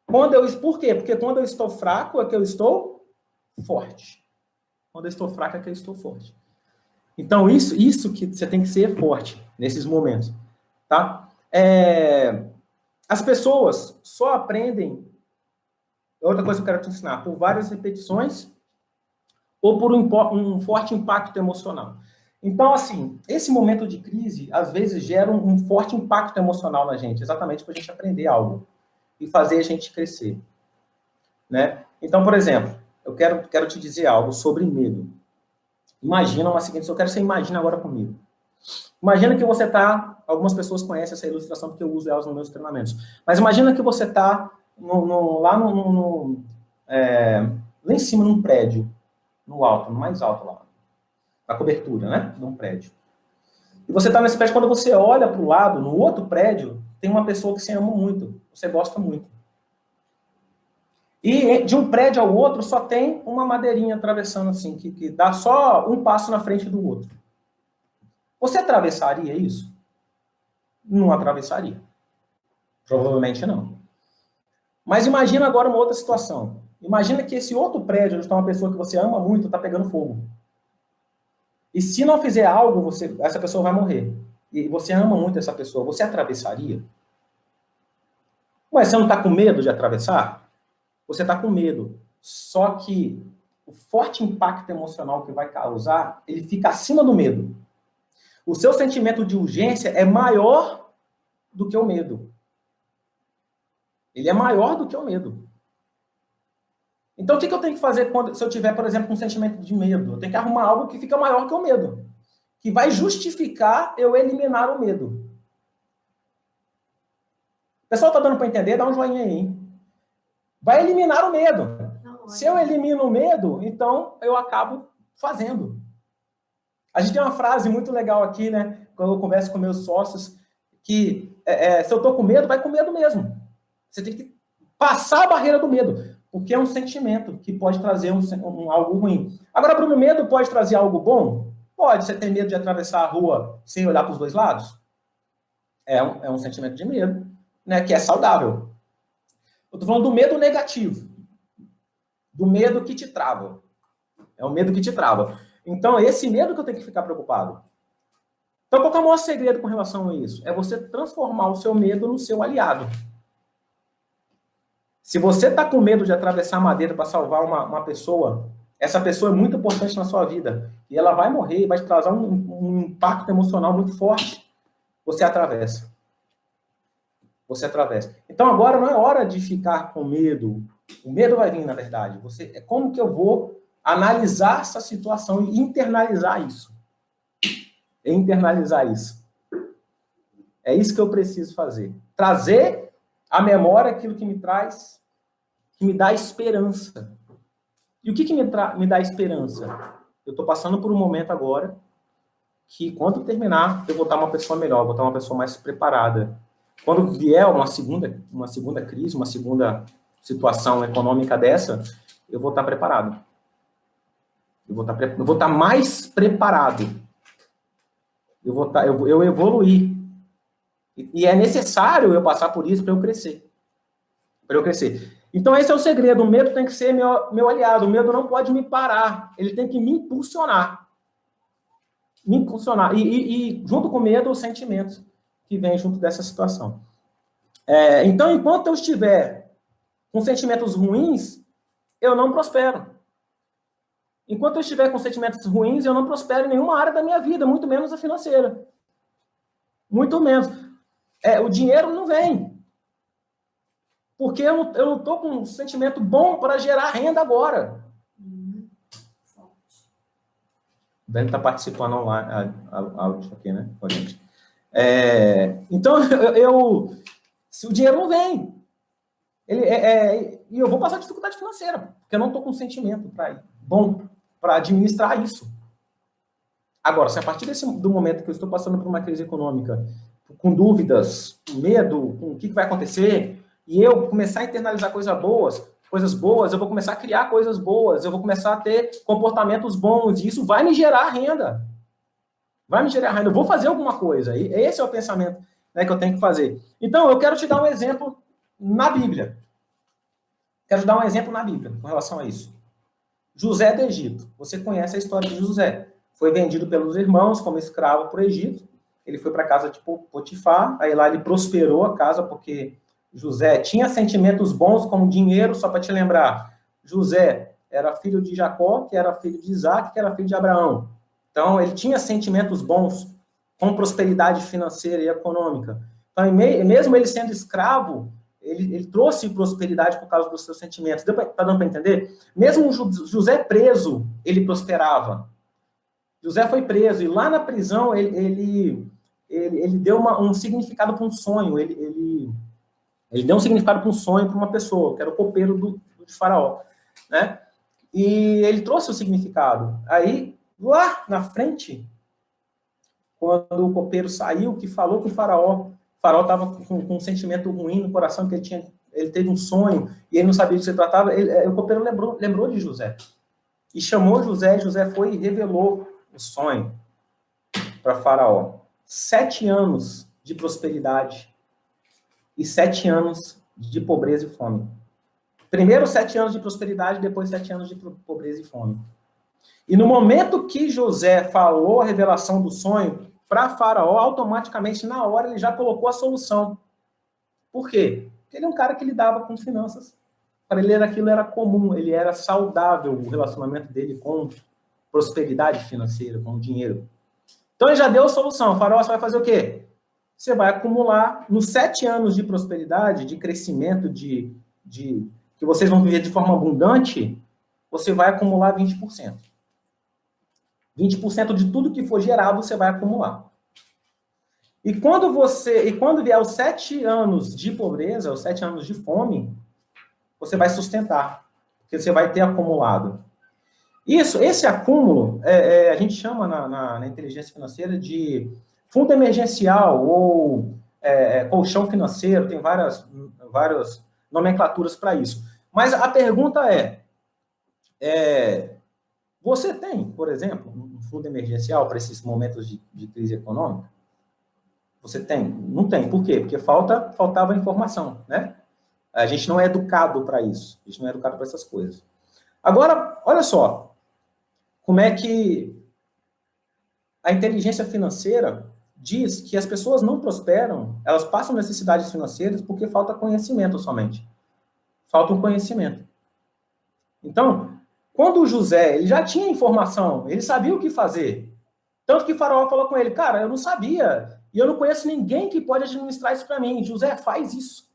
Por quê? Porque quando eu estou fraco é que eu estou forte. Quando eu estou fraco é que eu estou forte. Então, isso que você tem que ser forte nesses momentos, tá? As pessoas só aprendem, outra coisa que eu quero te ensinar, por várias repetições ou por um forte impacto emocional. Então, assim, esse momento de crise, às vezes, gera um forte impacto emocional na gente, exatamente para a gente aprender algo e fazer a gente crescer, né? Então, por exemplo, eu quero te dizer algo sobre medo. Imagina uma seguinte, eu quero que você imagine agora comigo. Imagina que você está, algumas pessoas conhecem essa ilustração porque eu uso elas nos meus treinamentos, mas imagina que você está lá em cima num prédio, no alto, no mais alto lá, na cobertura, né, de um prédio. E você está nesse prédio, quando você olha para o lado, no outro prédio, tem uma pessoa que você ama muito, você gosta muito. E de um prédio ao outro só tem uma madeirinha atravessando assim, que dá só um passo na frente do outro. Você atravessaria isso? Não atravessaria. Provavelmente não. Mas imagina agora uma outra situação. Imagina que esse outro prédio, onde está uma pessoa que você ama muito, está pegando fogo. E se não fizer algo, essa pessoa vai morrer. E você ama muito essa pessoa, você atravessaria? Mas você não está com medo de atravessar? Você está com medo. Só que o forte impacto emocional que vai causar, ele fica acima do medo. O seu sentimento de urgência é maior do que o medo. Ele é maior do que o medo. Então, o que eu tenho que fazer se eu tiver, por exemplo, um sentimento de medo? Eu tenho que arrumar algo que fica maior que o medo. Que vai justificar eu eliminar o medo. O pessoal está dando para entender? Dá um joinha aí, hein? Vai eliminar o medo. Se eu elimino o medo, então eu acabo fazendo. A gente tem uma frase muito legal aqui, né? Quando eu converso com meus sócios, que se eu estou com medo, vai com medo mesmo. Você tem que passar a barreira do medo, porque é um sentimento que pode trazer algo ruim. Agora, Bruno, o medo pode trazer algo bom? Pode. Você tem medo de atravessar a rua sem olhar para os dois lados? É um sentimento de medo, né? Que é saudável. Eu estou falando do medo negativo. Do medo que te trava. É o medo que te trava. Então, é esse medo que eu tenho que ficar preocupado. Então, qual é o maior segredo com relação a isso? É você transformar o seu medo no seu aliado. Se você está com medo de atravessar a madeira para salvar uma pessoa, essa pessoa é muito importante na sua vida. E ela vai morrer, vai te trazer um impacto emocional muito forte. Você atravessa. Você atravessa. Então, agora não é hora de ficar com medo. O medo vai vir, na verdade. É como que eu vou analisar essa situação e internalizar isso. Internalizar isso. É isso que eu preciso fazer. Trazer à memória aquilo que me traz, que me dá esperança. E o que me dá esperança? Eu estou passando por um momento agora que, quando terminar, eu vou estar uma pessoa melhor, vou estar uma pessoa mais preparada. Quando vier uma segunda crise, uma segunda situação econômica dessa, eu vou estar preparado. Eu vou estar mais preparado. Eu evoluir. E é necessário eu passar por isso para eu crescer. Então, esse é o segredo. O medo tem que ser meu aliado. O medo não pode me parar. Ele tem que me impulsionar. E junto com o medo, os sentimentos que vêm junto dessa situação. Então, enquanto eu estiver com sentimentos ruins, eu não prospero. Enquanto eu estiver com sentimentos ruins, eu não prospero em nenhuma área da minha vida, muito menos a financeira. Muito menos. O dinheiro não vem. Porque eu não estou com um sentimento bom para gerar renda agora. O Dani está participando online, áudio aqui, né, com a gente. Então, se o dinheiro não vem, e eu vou passar dificuldade financeira, porque eu não estou com sentimento bom para administrar isso. Agora, se a partir do momento que eu estou passando por uma crise econômica, com dúvidas, com medo, com o que vai acontecer, e eu começar a internalizar coisas boas, eu vou começar a criar coisas boas, eu vou começar a ter comportamentos bons, e isso vai me gerar renda. Eu vou fazer alguma coisa. E esse é o pensamento, né, que eu tenho que fazer. Então, eu quero te dar um exemplo na Bíblia. Com relação a isso. José do Egito. Você conhece a história de José. Foi vendido pelos irmãos como escravo para o Egito. Ele foi para a casa de Potifar. Aí lá ele prosperou a casa porque José tinha sentimentos bons como dinheiro. Só para te lembrar, José era filho de Jacó, que era filho de Isaac, que era filho de Abraão. Então, ele tinha sentimentos bons com prosperidade financeira e econômica. Então, mesmo ele sendo escravo, ele trouxe prosperidade por causa dos seus sentimentos. Está dando para entender? Mesmo José preso, ele prosperava. José foi preso, e lá na prisão, ele deu um significado para um sonho. Ele deu um significado para um sonho para uma pessoa, que era o copeiro de Faraó, né? E ele trouxe o significado. Aí, lá na frente, quando o copeiro saiu, que falou com o Faraó estava com um sentimento ruim no coração, que ele teve um sonho, e ele não sabia do que se tratava, o copeiro lembrou de José. E chamou José, e José foi e revelou o sonho para Faraó. 7 anos de prosperidade e 7 anos de pobreza e fome. Primeiro 7 anos de prosperidade, depois 7 anos de pobreza e fome. E no momento que José falou a revelação do sonho para Faraó, automaticamente, na hora, ele já colocou a solução. Por quê? Porque ele é um cara que lidava com finanças. Para ele aquilo era comum, ele era saudável, o relacionamento dele com prosperidade financeira, com o dinheiro. Então ele já deu a solução. Faraó, você vai fazer o quê? Você vai acumular, nos 7 anos de prosperidade, de crescimento, que vocês vão viver de forma abundante, você vai acumular 20%. 20% de tudo que for gerado, você vai acumular. E quando vier os 7 anos de pobreza, os 7 anos de fome, você vai sustentar, porque você vai ter acumulado. Esse acúmulo, a gente chama na inteligência financeira de fundo emergencial ou colchão financeiro, tem várias nomenclaturas para isso. Mas a pergunta você tem, por exemplo, um fundo emergencial para esses momentos de crise econômica? Você tem? Não tem. Por quê? Porque faltava informação, né? A gente não é educado para isso. A gente não é educado para essas coisas. Agora, olha só. Como é que a inteligência financeira diz que as pessoas não prosperam, elas passam necessidades financeiras porque falta conhecimento somente. Falta um conhecimento. Então, quando o José, ele já tinha informação, ele sabia o que fazer. Tanto que Faraó falou com ele, cara, eu não sabia, e eu não conheço ninguém que pode administrar isso para mim. José, faz isso.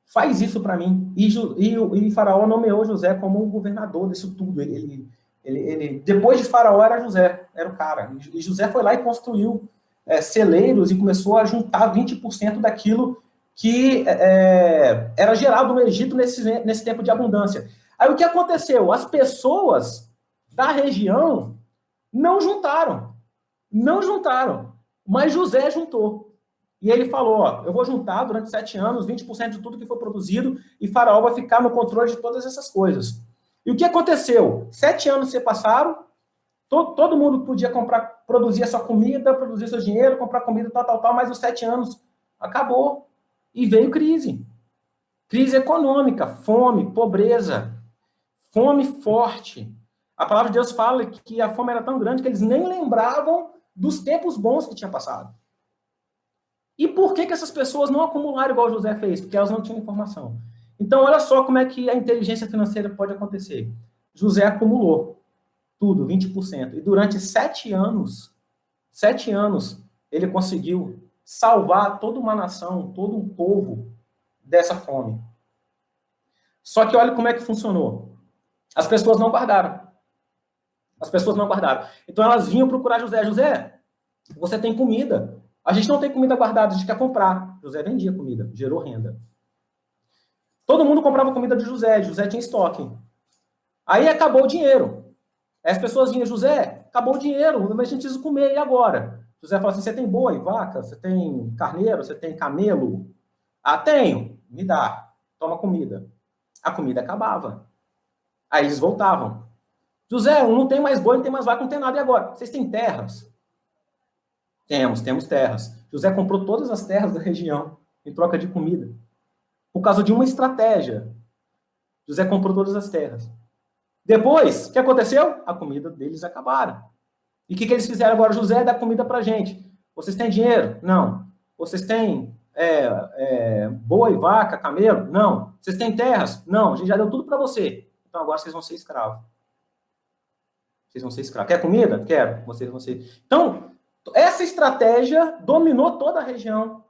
Faz isso para mim. E Faraó nomeou José como o governador disso tudo. Ele, depois de Faraó, era José, era o cara. E José foi lá e construiu celeiros e começou a juntar 20% daquilo que era gerado no Egito nesse tempo de abundância. Aí o que aconteceu? As pessoas da região não juntaram, mas José juntou. E ele falou, eu vou juntar durante 7 anos 20% de tudo que foi produzido e Faraó vai ficar no controle de todas essas coisas. E o que aconteceu? 7 anos se passaram, todo mundo podia produzir a sua comida, produzir seu dinheiro, comprar comida, tal, mas os 7 anos acabou. E veio crise. Crise econômica, fome, pobreza, fome forte. A palavra de Deus fala que a fome era tão grande que eles nem lembravam dos tempos bons que tinha passado. E por que essas pessoas não acumularam igual José fez? Porque elas não tinham informação. Então, olha só como é que a inteligência financeira pode acontecer. José acumulou tudo, 20%. E durante 7 anos, ele conseguiu salvar toda uma nação, todo um povo dessa fome. Só que olha como é que funcionou. As pessoas não guardaram. Então, elas vinham procurar José. José, você tem comida. A gente não tem comida guardada, a gente quer comprar. José vendia comida, gerou renda. Todo mundo comprava comida de José tinha estoque. Aí acabou o dinheiro. Aí as pessoas vinham, José, acabou o dinheiro, mas a gente precisa comer, e agora? José fala assim, você tem boi, vaca, você tem carneiro, você tem camelo? Ah, tenho, me dá, toma comida. A comida acabava. Aí eles voltavam. José, não tem mais boi, não tem mais vaca, não tem nada, e agora? Vocês têm terras? Temos terras. José comprou todas as terras da região em troca de comida. Por causa de uma estratégia. José comprou todas as terras. Depois, o que aconteceu? A comida deles acabaram. E o que eles fizeram agora? José dá comida pra gente. Vocês têm dinheiro? Não. Vocês têm boi, vaca, camelo? Não. Vocês têm terras? Não. A gente já deu tudo para você. Então agora vocês vão ser escravos. Quer comida? Quero. Vocês vão ser. Então, essa estratégia dominou toda a região.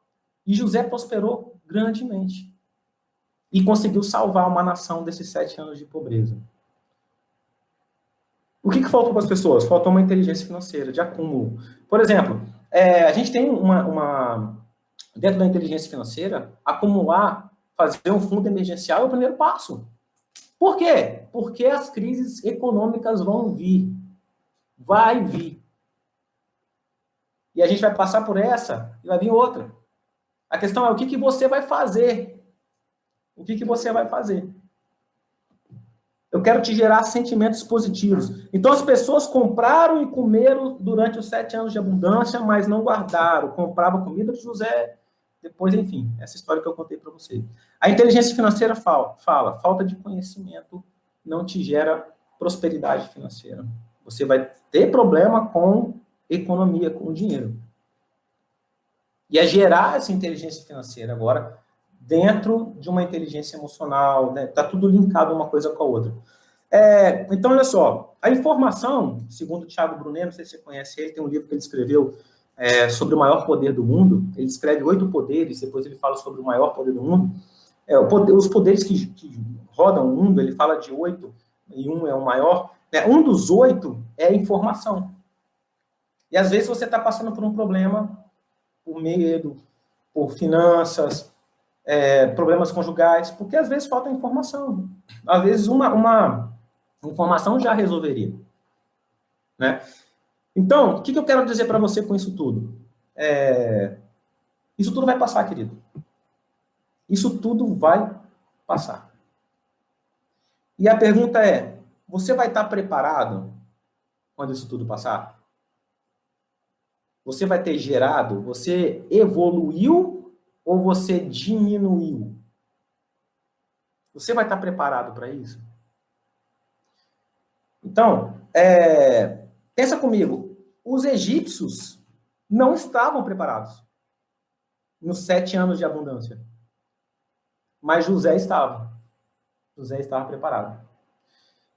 E José prosperou grandemente. E conseguiu salvar uma nação desses 7 anos de pobreza. O que faltou para as pessoas? Faltou uma inteligência financeira, de acúmulo. Por exemplo, a gente tem dentro da inteligência financeira, acumular, fazer um fundo emergencial é o primeiro passo. Por quê? Porque as crises econômicas vão vir. Vai vir. E a gente vai passar por essa e vai vir outra. A questão é o que você vai fazer. O que você vai fazer? Eu quero te gerar sentimentos positivos. Então, as pessoas compraram e comeram durante os 7 anos de abundância, mas não guardaram. Comprava comida de José, depois, enfim, essa história que eu contei para você. A inteligência financeira fala, falta de conhecimento não te gera prosperidade financeira. Você vai ter problema com economia, com dinheiro. E é gerar essa inteligência financeira agora dentro de uma inteligência emocional, né? Tá tudo linkado uma coisa com a outra. Então, olha só, a informação, segundo o Thiago Brunet, não sei se você conhece ele, tem um livro que ele escreveu sobre o maior poder do mundo. Ele escreve 8 poderes, depois ele fala sobre o maior poder do mundo. Os poderes que rodam o mundo, ele fala de 8, e um é o maior. Um dos 8 é a informação. E às vezes você está passando por um problema, por medo, por finanças, problemas conjugais, porque às vezes falta informação. Às vezes uma informação já resolveria. Né? Então, o que eu quero dizer para você com isso tudo? Isso tudo vai passar, querido. Isso tudo vai passar. E a pergunta é, você vai estar preparado quando isso tudo passar? Você vai ter gerado? Você evoluiu ou você diminuiu? Você vai estar preparado para isso? Então, pensa comigo. Os egípcios não estavam preparados nos 7 anos de abundância. Mas José estava. José estava preparado.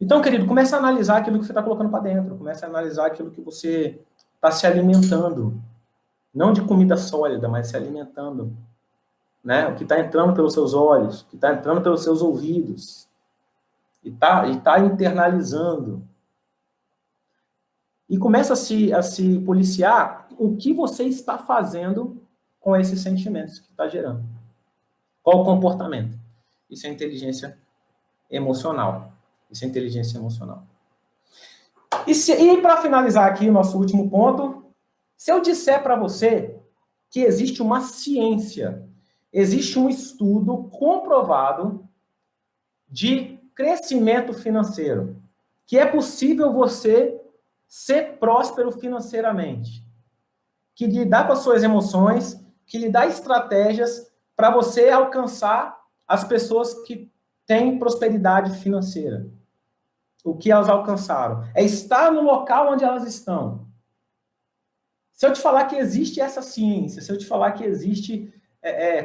Então, querido, comece a analisar aquilo que você está colocando para dentro. Comece a analisar aquilo que você está se alimentando. Não de comida sólida, mas se alimentando. Né? O que está entrando pelos seus olhos, o que está entrando pelos seus ouvidos. E tá internalizando. E começa a se policiar o que você está fazendo com esses sentimentos que está gerando. Qual o comportamento? Isso é inteligência emocional. Isso é inteligência emocional. E para finalizar aqui o nosso último ponto, se eu disser para você que existe uma ciência, existe um estudo comprovado de crescimento financeiro, que é possível você ser próspero financeiramente, que lidar com as suas emoções, que lhe dá estratégias para você alcançar as pessoas que têm prosperidade financeira. O que elas alcançaram? É estar no local onde elas estão. Se eu te falar que existe essa ciência, se eu te falar que existe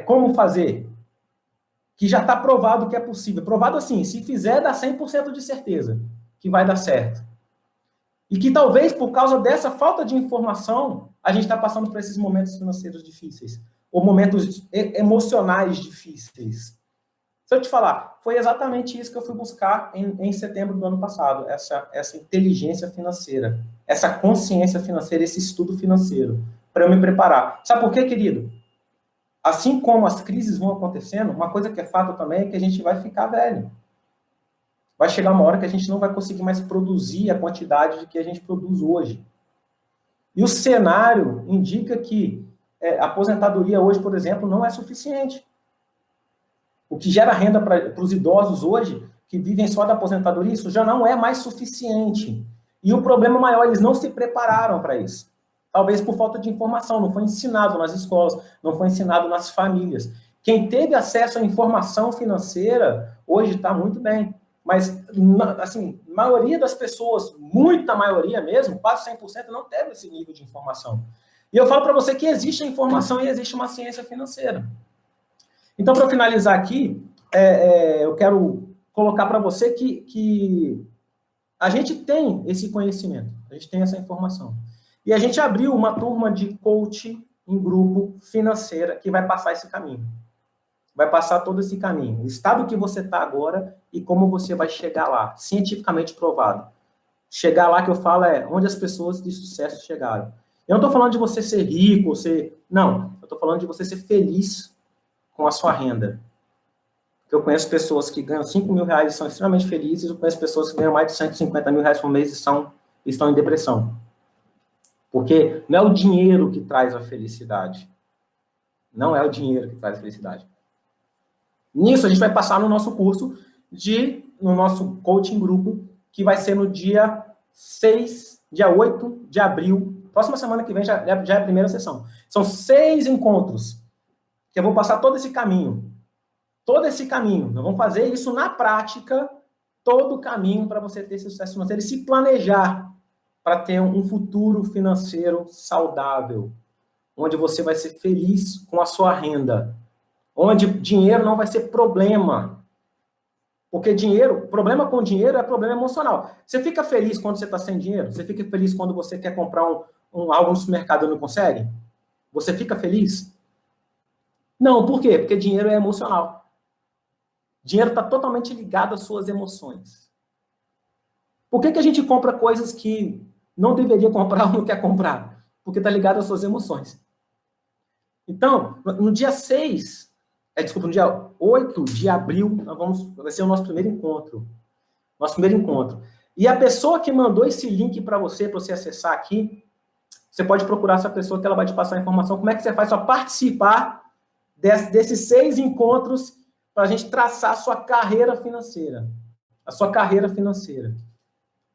como fazer, que já está provado que é possível. Provado assim, se fizer, dá 100% de certeza que vai dar certo. E que talvez, por causa dessa falta de informação, a gente está passando por esses momentos financeiros difíceis. Ou momentos emocionais difíceis. Se eu te falar, foi exatamente isso que eu fui buscar em setembro do ano passado. Essa inteligência financeira. Essa consciência financeira, esse estudo financeiro. Para eu me preparar. Sabe por quê, querido? Assim como as crises vão acontecendo, uma coisa que é fato também é que a gente vai ficar velho. Vai chegar uma hora que a gente não vai conseguir mais produzir a quantidade de que a gente produz hoje. E o cenário indica que a aposentadoria hoje, por exemplo, não é suficiente. O que gera renda para os idosos hoje, que vivem só da aposentadoria, isso já não é mais suficiente. E o problema maior, eles não se prepararam para isso. Talvez por falta de informação, não foi ensinado nas escolas, não foi ensinado nas famílias. Quem teve acesso à informação financeira, hoje está muito bem. Mas, assim, a maioria das pessoas, muita maioria mesmo, quase 100%, não teve esse nível de informação. E eu falo para você que existe a informação e existe uma ciência financeira. Então, para finalizar aqui, eu quero colocar para você que a gente tem esse conhecimento, a gente tem essa informação. E a gente abriu uma turma de coaching em grupo financeira que vai passar esse caminho. Vai passar todo esse caminho. O estado que você está agora e como você vai chegar lá. Cientificamente provado. Chegar lá que eu falo onde as pessoas de sucesso chegaram. Eu não estou falando de você ser rico, não. Eu estou falando de você ser feliz com a sua renda. Eu conheço pessoas que ganham 5 mil reais e são extremamente felizes. Eu conheço pessoas que ganham mais de 150 mil reais por mês e estão em depressão. Porque não é o dinheiro que traz a felicidade. Não é o dinheiro que traz a felicidade. Nisso, a gente vai passar no nosso curso de no nosso coaching grupo, que vai ser no dia 8 de abril. Próxima semana que vem já é a primeira sessão. São 6 encontros, que eu vou passar todo esse caminho. Todo esse caminho. Nós vamos fazer isso na prática, todo o caminho para você ter sucesso financeiro e se planejar para ter um futuro financeiro saudável, onde você vai ser feliz com a sua renda, onde dinheiro não vai ser problema. Porque problema com dinheiro é problema emocional. Você fica feliz quando você está sem dinheiro? Você fica feliz quando você quer comprar algo no supermercado e não consegue? Você fica feliz? Não, por quê? Porque dinheiro é emocional. Dinheiro está totalmente ligado às suas emoções. Por que a gente compra coisas que não deveria comprar ou não quer comprar? Porque está ligado às suas emoções. Então, no dia 8 de abril, vai ser o nosso primeiro encontro. Nosso primeiro encontro. E a pessoa que mandou esse link para você acessar aqui, você pode procurar essa pessoa que ela vai te passar a informação. Como é que você faz para participar desses 6 encontros para a gente traçar a sua carreira financeira. A sua carreira financeira.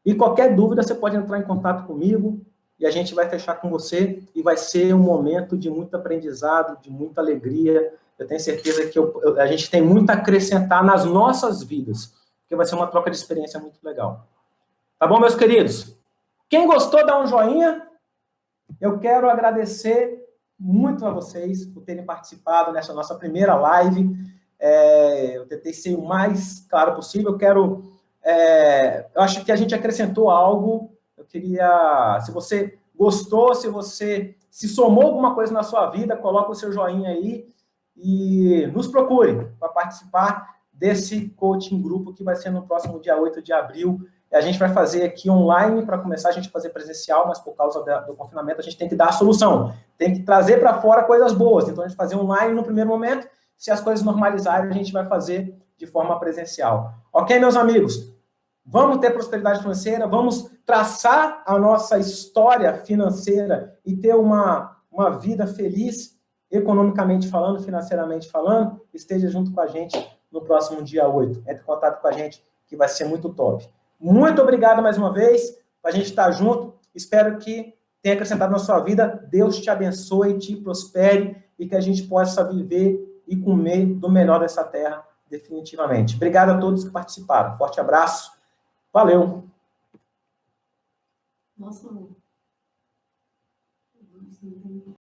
E qualquer dúvida, você pode entrar em contato comigo e a gente vai fechar com você e vai ser um momento de muito aprendizado, de muita alegria. Eu tenho certeza que a gente tem muito a acrescentar nas nossas vidas, porque vai ser uma troca de experiência muito legal. Tá bom, meus queridos? Quem gostou, dá um joinha. Eu quero agradecer muito a vocês por terem participado nessa nossa primeira live. Eu tentei ser o mais claro possível. Eu acho que a gente acrescentou algo. Eu queria, se você gostou, se você se somou alguma coisa na sua vida, coloca o seu joinha aí e nos procure para participar desse coaching grupo que vai ser no próximo dia 8 de abril. A gente vai fazer aqui online para começar, a gente fazer presencial, mas por causa do confinamento a gente tem que dar a solução. Tem que trazer para fora coisas boas. Então a gente vai fazer online no primeiro momento. Se as coisas normalizarem, a gente vai fazer de forma presencial. Ok, meus amigos? Vamos ter prosperidade financeira, vamos traçar a nossa história financeira e ter uma vida feliz, economicamente falando, financeiramente falando. Esteja junto com a gente no próximo dia 8. Entre em contato com a gente, que vai ser muito top. Muito obrigado mais uma vez, a gente estar junto. Espero que tenha acrescentado na sua vida. Deus te abençoe, te prospere e que a gente possa viver e comer do melhor dessa terra, definitivamente. Obrigado a todos que participaram. Forte abraço. Valeu. Nossa,